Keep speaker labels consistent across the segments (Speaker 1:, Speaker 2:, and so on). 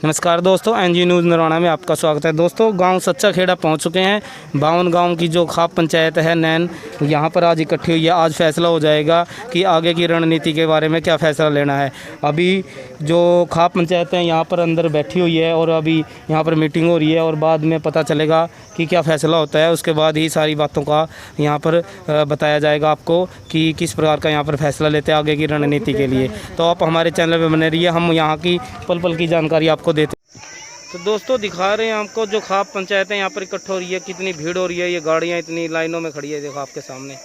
Speaker 1: नमस्कार दोस्तों, NG news Narwana में आपका स्वागत है। दोस्तों, गांव सच्चा खेड़ा पहुंच चुके हैं। 52 गांव की जो खाप पंचायत है नैन, यहां पर आज इकट्ठी हुई है। आज फैसला हो जाएगा कि आगे की रणनीति के बारे में क्या फ़ैसला लेना है। अभी जो खाप पंचायत है यहां पर अंदर बैठी हुई है और अभी यहां पर मीटिंग हो रही है और बाद में पता चलेगा कि क्या फ़ैसला होता है। उसके बाद ही सारी बातों का यहाँ पर बताया जाएगा आपको कि किस प्रकार का यहाँ पर फैसला लेते हैं आगे की रणनीति के लिए। तो आप हमारे चैनल पर बने रहिए, हम यहाँ की पल पल की जानकारी आपको देते। तो दोस्तों, दिखा रहे हैं आपको जो खाप पंचायत है यहाँ पर इकट्ठा हो रही है, कितनी भीड़ हो रही है। ये गाड़ियाँ इतनी लाइनों में खड़ी है, देखो आपके सामने।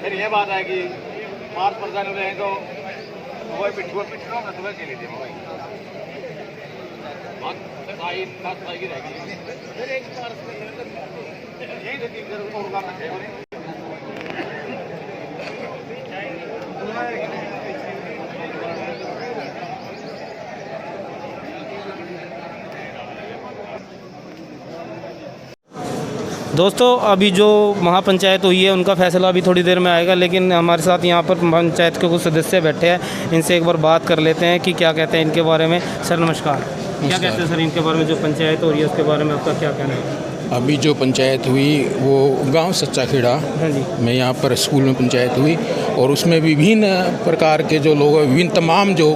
Speaker 2: फिर ये बात है कि 5% रहे तो वही पिछड़ो ना सुबह के लिए वही बात की रहेगी। फिर एक यही तो 3 जरूर और काम है।
Speaker 1: दोस्तों, अभी जो महापंचायत हुई है उनका फैसला अभी थोड़ी देर में आएगा, लेकिन हमारे साथ यहाँ पर पंचायत के कुछ सदस्य बैठे हैं। इनसे एक बार बात कर लेते हैं कि क्या कहते हैं इनके बारे में। सर नमस्कार। क्या कहते हैं सर इनके बारे में, जो पंचायत हो रही है उसके बारे में आपका क्या कहना है?
Speaker 3: अभी जो पंचायत हुई वो गांव सच्चा खेड़ा में, यहाँ पर स्कूल में पंचायत हुई और उसमें विभिन्न प्रकार के जो लोग, विभिन्न तमाम जो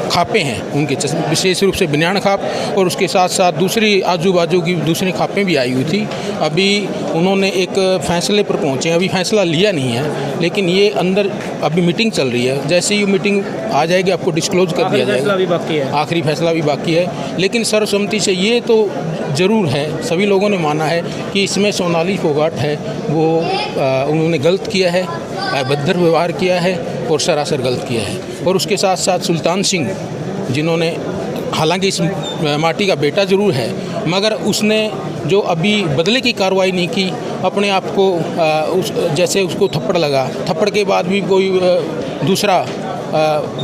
Speaker 3: खापें हैं उनके, विशेष रूप से बनियान खाप और उसके साथ साथ दूसरी आजू बाजू की दूसरी खापें भी आई हुई थी। अभी उन्होंने एक फ़ैसले पर पहुँचे, अभी फ़ैसला लिया नहीं है, लेकिन ये अंदर अभी मीटिंग चल रही है। जैसे ही मीटिंग आ जाएगी आपको डिस्क्लोज कर दिया जाएगा। आखिरी फैसला भी बाकी है, लेकिन सर्वसम्मति से ये तो ज़रूर है, सभी लोगों ने माना है कि इसमें सोनाली फोगाट है वो उन्होंने गलत किया है, अभद्र व्यवहार किया है और सरासर गलत किया है। और उसके साथ साथ सुल्तान सिंह, जिन्होंने, हालांकि इस माटी का बेटा ज़रूर है, मगर उसने जो अभी बदले की कार्रवाई नहीं की, अपने आप को जैसे उसको थप्पड़ लगा, थप्पड़ के बाद भी कोई दूसरा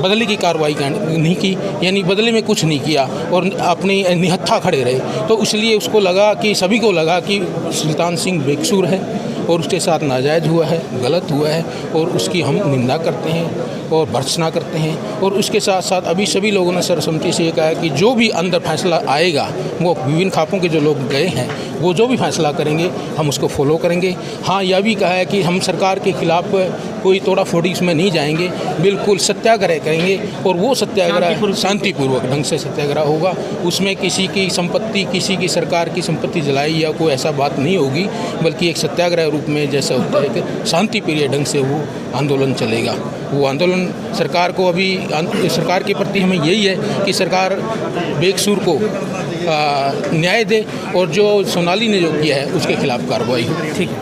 Speaker 3: बदले की कार्रवाई नहीं की, यानी बदले में कुछ नहीं किया और अपनी निहत्था खड़े रहे। तो इसलिए उसको लगा कि, सभी को लगा कि सुल्तान सिंह बेकसूर है और उसके साथ नाजायज़ हुआ है, गलत हुआ है और उसकी हम निंदा करते हैं और भर्त्सना करते हैं। और उसके साथ साथ अभी सभी लोगों ने सर्वसम्मति से ये कहा है कि जो भी अंदर फैसला आएगा, वो विभिन्न खापों के जो लोग गए हैं वो जो भी फैसला करेंगे हम उसको फॉलो करेंगे। हाँ, यह भी कहा है कि हम सरकार के खिलाफ कोई तोड़ा फोड़ी उसमें नहीं जाएंगे, बिल्कुल सत्याग्रह करेंगे और वो सत्याग्रह शांतिपूर्वक ढंग से सत्याग्रह होगा। उसमें किसी की संपत्ति, किसी की सरकार की संपत्ति जलाई या कोई ऐसा बात नहीं होगी, बल्कि एक सत्याग्रह रूप में जैसा होता है कि शांतिप्रिय ढंग से वो आंदोलन चलेगा। वो आंदोलन सरकार को, अभी सरकार के प्रति हमें यही है कि सरकार बेकसूर को न्याय दे और जो सोनाली ने जो किया है उसके खिलाफ कार्रवाई हो।
Speaker 1: ठीक है,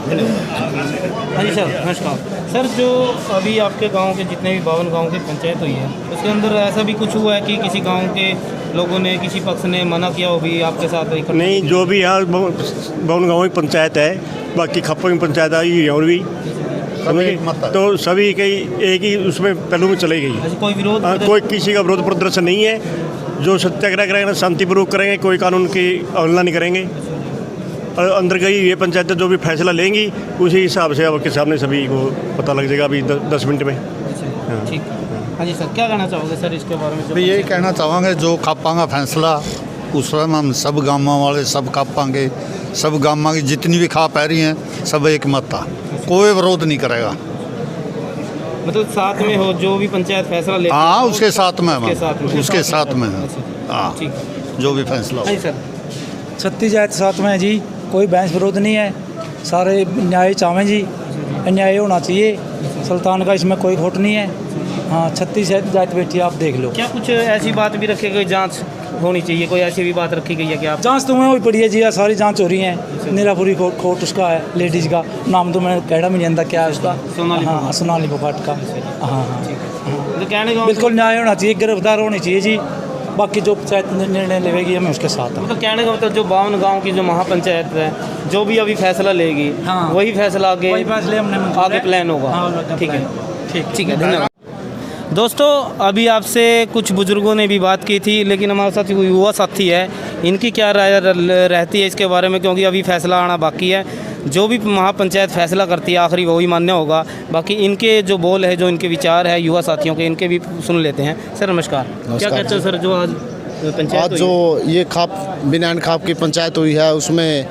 Speaker 1: हाँ जी सर नमस्कार। सर, जो अभी आपके गांव के जितने भी 52 गांव की पंचायत हुई है उसके अंदर ऐसा भी कुछ हुआ है कि किसी गांव के लोगों ने, किसी पक्ष ने मना किया हो भी आपके साथ?
Speaker 4: नहीं, जो भी यहाँ 52 गाँव की पंचायत है, बाकी खप्पों की पंचायत आई और भी तो सभी कई एक ही उसमें पहलू में चली गई।
Speaker 1: कोई विरोध,
Speaker 4: कोई किसी का विरोध प्रदर्शन नहीं है। जो सत्याग्रह करेंगे शांतिपूर्वक करेंगे, कोई कानून की अवहेलना नहीं करेंगे। और अंदर गई ये पंचायतें जो भी फैसला लेंगी उसी हिसाब से आपके सामने सभी को पता लग जाएगा अभी 10 मिनट में।
Speaker 1: ठीक। हाँ जी सर, क्या कहना चाहोगे सर इसके बारे में?
Speaker 5: भी यही कहना चाहेंगे, जो खापा का फैसला उस समय हम सब गाँव वाले सब खापांगे, सब गाँव की जितनी भी खाप आ रही हैं सब एक मत था, कोई विरोध नहीं करेगा।
Speaker 1: मतलब साथ में हो जो भी पंचायत फैसला ले?
Speaker 5: हाँ, उसके साथ में,
Speaker 1: उसके साथ में।
Speaker 5: हाँ, जो भी फैसला।
Speaker 1: हाँ सर,
Speaker 6: छत्तीस जात साथ में जी, कोई बहस विरोध नहीं है, सारे न्याय चाहें जी, न्याय होना चाहिए। सुल्तान का इसमें कोई खोट नहीं है। हाँ, 36 जात बैठी, आप देख लो।
Speaker 1: क्या कुछ ऐसी बात भी रखी गई, जांच होनी चाहिए, कोई ऐसी भी बात रखी गई है क्या?
Speaker 6: जांच तो मैं वही पड़ी है जी, सारी जांच हो रही है। नीलापुरी कोर्ट उसका है, लेडीज़ का नाम तो मैं कहना भी नहीं जानता क्या है उसका। हाँ, सोनाली फोगाट का। हाँ हाँ,
Speaker 1: तो कहने का
Speaker 6: बिल्कुल न्याय होना चाहिए, गिरफ्तार होनी चाहिए जी। बाकी जो पंचायत निर्णय लेगी हमें उसके साथ हैं।
Speaker 1: तो कहने का मतलब जो 52 गांव की जो महापंचायत है, जो भी अभी फैसला लेगी,
Speaker 6: हाँ।
Speaker 1: वही फैसला आगे
Speaker 6: वही फैसले हमने मंजूर
Speaker 1: आगे
Speaker 6: है।
Speaker 1: प्लान होगा।
Speaker 6: हाँ,
Speaker 1: ठीक है,
Speaker 6: ठीक
Speaker 1: है, धन्यवाद। दोस्तों, अभी आपसे कुछ बुजुर्गों ने भी बात की थी, लेकिन हमारे साथ युवा साथी है, इनकी क्या राय रहती है इसके बारे में, क्योंकि अभी फैसला आना बाकी है। जो भी महापंचायत फैसला करती है आखिरी वही मान्य होगा। बाकी इनके जो बोल है, जो इनके विचार है युवा साथियों के, इनके भी सुन लेते हैं। सर नमस्कार। क्या कहते हैं सर, जो आज पंचायत
Speaker 7: आज जो ये बिनान खाप की पंचायत हुई है, उसमें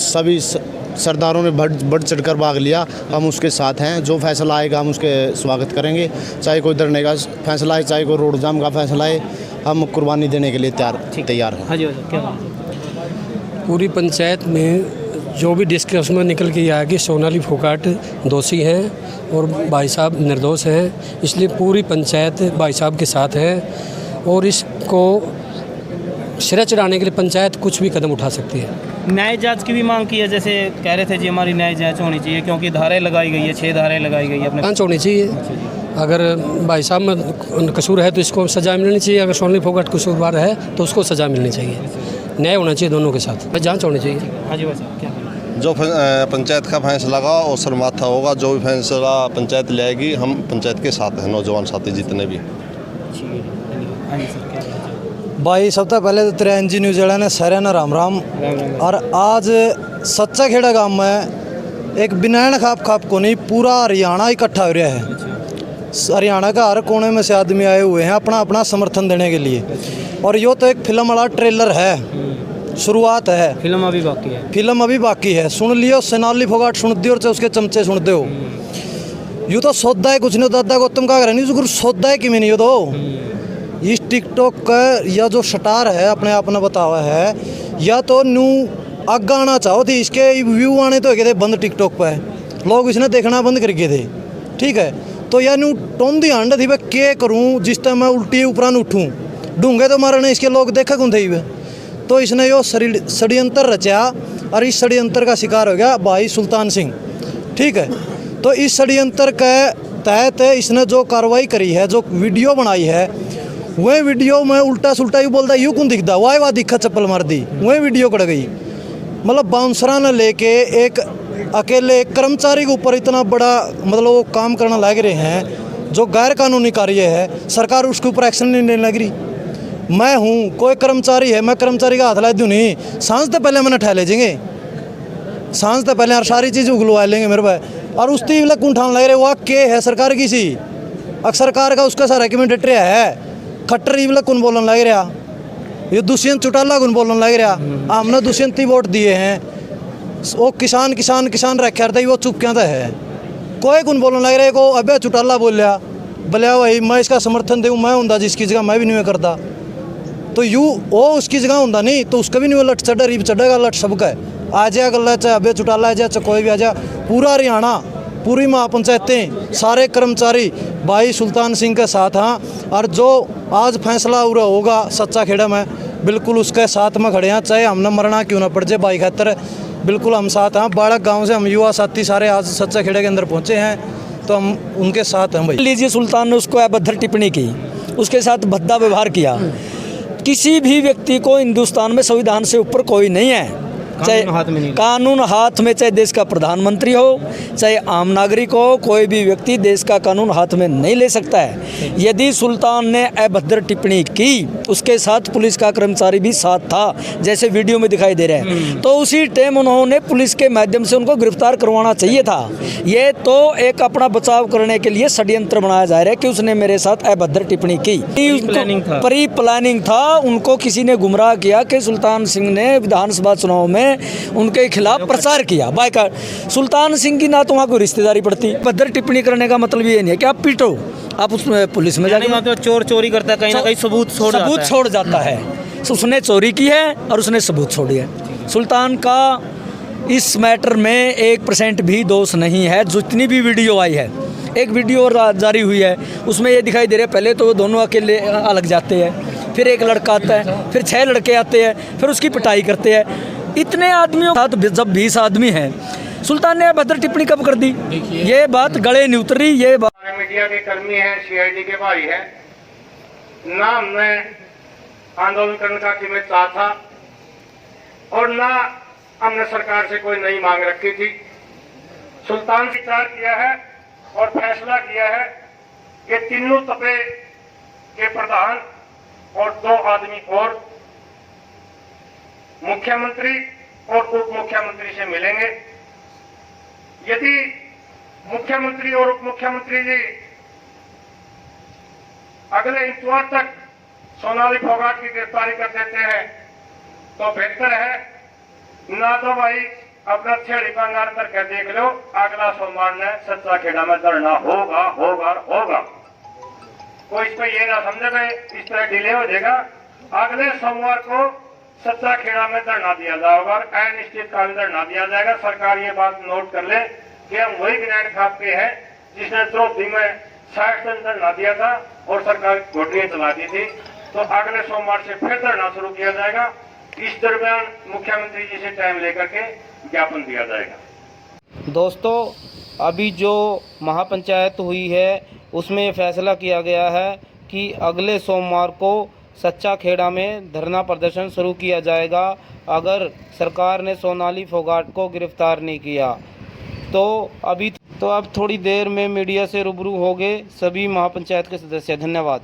Speaker 7: सभी सरदारों ने बढ़ चढ़कर भाग लिया। हम उसके साथ हैं, जो फैसला आएगा हम उसके स्वागत करेंगे, चाहे कोई धरने का फैसला है, चाहे कोई रोड जाम का फैसला है, हम कुर्बानी देने के लिए तैयार हैं।
Speaker 1: हाँ जी, क्या
Speaker 8: पूरी पंचायत में जो भी डिस्कस में निकल के आया कि सोनाली फोगाट दोषी हैं और भाई साहब निर्दोष हैं, इसलिए पूरी पंचायत भाई साहब के साथ है और इसको सिरा चढ़ाने के लिए पंचायत कुछ भी कदम उठा सकती है।
Speaker 1: न्याय जांच की भी मांग की है, जैसे कह रहे थे जी हमारी न्याय जांच होनी चाहिए, क्योंकि धाराएं लगाई गई है, 6 धाराएं लगाई गई है अपने।
Speaker 8: जांच होनी चाहिए। अगर भाई साहब में कसूर है तो इसको सज़ा मिलनी चाहिए, अगर सोनाली फोगाट कसूरवार है तो उसको सज़ा मिलनी चाहिए। न्याय होना चाहिए दोनों के साथ, जांच होनी चाहिए।
Speaker 1: हाँ जी, वैसे क्या
Speaker 9: जो पंचायत का फैसला होगा वो सर्वमान्य होगा। जो भी फैसला पंचायत लाएगी, हम पंचायत के साथ हैं, नौजवान साथी जितने भी।
Speaker 10: भाई सबसे पहले तो तेरे NG न्यूज़ वाले ने सारे ना राम राम। और आज सच्चा खेड़ा गांव में एक बिनान खाप को नहीं, पूरा हरियाणा इकट्ठा हो रहा है। हरियाणा का हर कोने में से आदमी आए हुए हैं अपना अपना समर्थन देने के लिए। और यो तो एक फिल्म वाला ट्रेलर है, शुरुआत है,
Speaker 1: फिल्म अभी बाकी है।
Speaker 10: फिल्म अभी बाकी है। सुन लियो, सोनाली फोगाट सुन दियो और उसके चमचे सुन दो। यूँ तो सौदा है कुछ नहीं, दादा गौतम का नहीं सौदा है कि नहीं। यो तो इस टिकटॉक का या जो स्टार है अपने आप ने बतावा है, या तो न्यू आगा आना चाहो थी, इसके व्यू आने तो गए थे बंद टिकटॉक पे, लोग इसने देखना बंद कर गए थे। ठीक है, तो या न्यू टोम दी हांड थी, मैं क्या करूँ जिस टाइम मैं उल्टी ऊपर उठूँ, ढूंढे तो मारने इसके लोग देखा कौन थे। तो इसने यो षड्यंत्र रचा और इस षड्यंत्र का शिकार हो गया भाई सुल्तान सिंह। ठीक है, तो इस षड्यंत्र के तहत इसने जो कार्रवाई करी है, जो वीडियो बनाई है, वह वीडियो में उल्टा सुल्टा यूँ बोलता यूँ कौन दिखता, वाह दिखा चप्पल मार दी, वह वीडियो कट गई। मतलब बाउंसरा ने लेके एक अकेले कर्मचारी के ऊपर इतना बड़ा मतलब वो काम करना लग रहे हैं, जो गैर कानूनी कार्य है, सरकार उसके ऊपर एक्शन नहीं लेने लग रही। मैं हूँ कोई कर्मचारी है, मैं कर्मचारी का हाथ ला दूँ नहीं, सांस तो पहले मैंने ठह ले जाएंगे, सांस तो पहले सारी चीज़ उगलवा लेंगे मेरे पे। और उस तीन लग उठाने लग रहे, वह के है सरकार की सी, अब सरकार का उसका सारा रिकमेंडेटर है। खट्टर इवला कौन बोलने लग रहा, ये दुष्यंत चौटाला कौन बोलने लग रहा, हमने दुष्यंत ही वोट दिए हैं। वो किसान किसान किसान रखा था, वो चुप क्या था है, कोई कौन बोलने लग रहा है को अबे चौटाला बोल लिया, बोलिया वही मैं इसका समर्थन दूँ, मैं हूँ जिसकी जगह मैं भी नहीं करता। तो यूँ वो उसकी जगह होंदा नहीं तो उसका भी नहीं लट चढ़ा, रीब चढ़ेगा लट सबका है। आ जाए गला चाहे अबे चौटाला आ जाए, चाहे कोई भी आ जाए, पूरा हरियाणा, पूरी महापंचायतें, सारे कर्मचारी भाई सुल्तान सिंह के साथ हैं। और जो आज फैसला हो रहा होगा सच्चा खेड़ा में, बिल्कुल उसके साथ में खड़े हैं, चाहे हमने मरना क्यों ना पड़ जाए भाई खातर, बिल्कुल हम साथ हैं। बाड़क गांव से हम युवा साथी सारे आज सच्चा खेड़े के अंदर पहुंचे हैं, तो हम उनके साथ हैं। भाई
Speaker 11: लीजिए, सुल्तान ने उसको अभद्र टिप्पणी की, उसके साथ भद्दा व्यवहार किया। किसी भी व्यक्ति को हिंदुस्तान में संविधान से ऊपर कोई नहीं है, चाहे कानून हाथ में, चाहे देश का प्रधानमंत्री हो, चाहे आम नागरिक हो, कोई भी व्यक्ति देश का कानून हाथ में नहीं ले सकता है। यदि सुल्तान ने अभद्र टिप्पणी की, उसके साथ पुलिस का कर्मचारी भी साथ था, जैसे वीडियो में दिखाई दे रहा है, तो उसी टाइम उन्होंने पुलिस के माध्यम से उनको गिरफ्तार करवाना चाहिए था। ये तो एक अपना बचाव करने के लिए षड्यंत्र बनाया जा रहा है कि उसने मेरे साथ अभद्र टिप्पणी की। प्री प्लानिंग था, उनको किसी ने गुमराह किया कि सुल्तान सिंह ने विधानसभा चुनाव में उनके खिलाफ प्रचार किया। बाइकाट सुल्तान सिंह की ना तो वहाँ कोई रिश्तेदारी पड़ती। भद्र टिप्पणी करने का मतलब ये नहीं है कि आप पीटो, आप उसमें पुलिस में जाके
Speaker 1: चोर चोरी करता है, कहीं ना कहीं सबूत
Speaker 11: छोड़ जाता है। उसने चोरी की है और उसने सबूत छोड़ी है। सुल्तान का इस मैटर में 1% भी दोष नहीं है। जितनी भी वीडियो आई है, एक वीडियो जारी हुई है, उसमें ये दिखाई दे रहा है, पहले तो वो दोनों अकेले अलग जाते हैं, फिर एक लड़का आता है, फिर 6 लड़के आते हैं, फिर उसकी पिटाई करते हैं। इतने आदमियों के साथ जब 20 आदमी हैं, सुल्तान ने अभद्र टिप्पणी कब कर दी? ये बात गले नहीं उतरी। ये बात
Speaker 2: मीडिया के कर्मी हैं, CID के भाई हैं, ना हमने आंदोलन करने का कि मैं चाह था, और ना हमने सरकार से कोई नई मांग रखी थी। सुल्तान विचार किया है और फैसला किया है कि तीनों तबके के प्रधान और 2 आदमी और मुख्यमंत्री और उप मुख्यमंत्री से मिलेंगे। यदि मुख्यमंत्री और उप मुख्यमंत्री जी अगले इतवार तक सोनाली फोगाट की गिरफ्तारी कर देते हैं तो बेहतर है, ना तो भाई अपना छेड़ी पंगार करके देख लो, अगला सोमवार ने सच्चा खेड़ा में धरना होगा होगा होगा। कोई इस पर यह ना समझे भाई इस तरह डिले हो जाएगा। अगले सोमवार को सच्चा खेड़ा में धरना दिया जाएगा, अनिश्चित काल धरना दिया जाएगा। सरकार ये बात नोट कर ले कि हम वही बिनान खाप के हैं जिसने द्रौपदी में 60 दिन धरना दिया था और सरकार घोटियां चला दी थी। तो अगले सोमवार से फिर धरना शुरू किया जाएगा। इस दरमियान मुख्यमंत्री जी से टाइम लेकर के ज्ञापन दिया जाएगा।
Speaker 1: दोस्तों, अभी जो महापंचायत हुई है उसमें ये फैसला किया गया है कि अगले सोमवार को सच्चा खेड़ा में धरना प्रदर्शन शुरू किया जाएगा अगर सरकार ने सोनाली फोगाट को गिरफ्तार नहीं किया। तो अब थोड़ी देर में मीडिया से रूबरू होंगे सभी महापंचायत के सदस्य। धन्यवाद।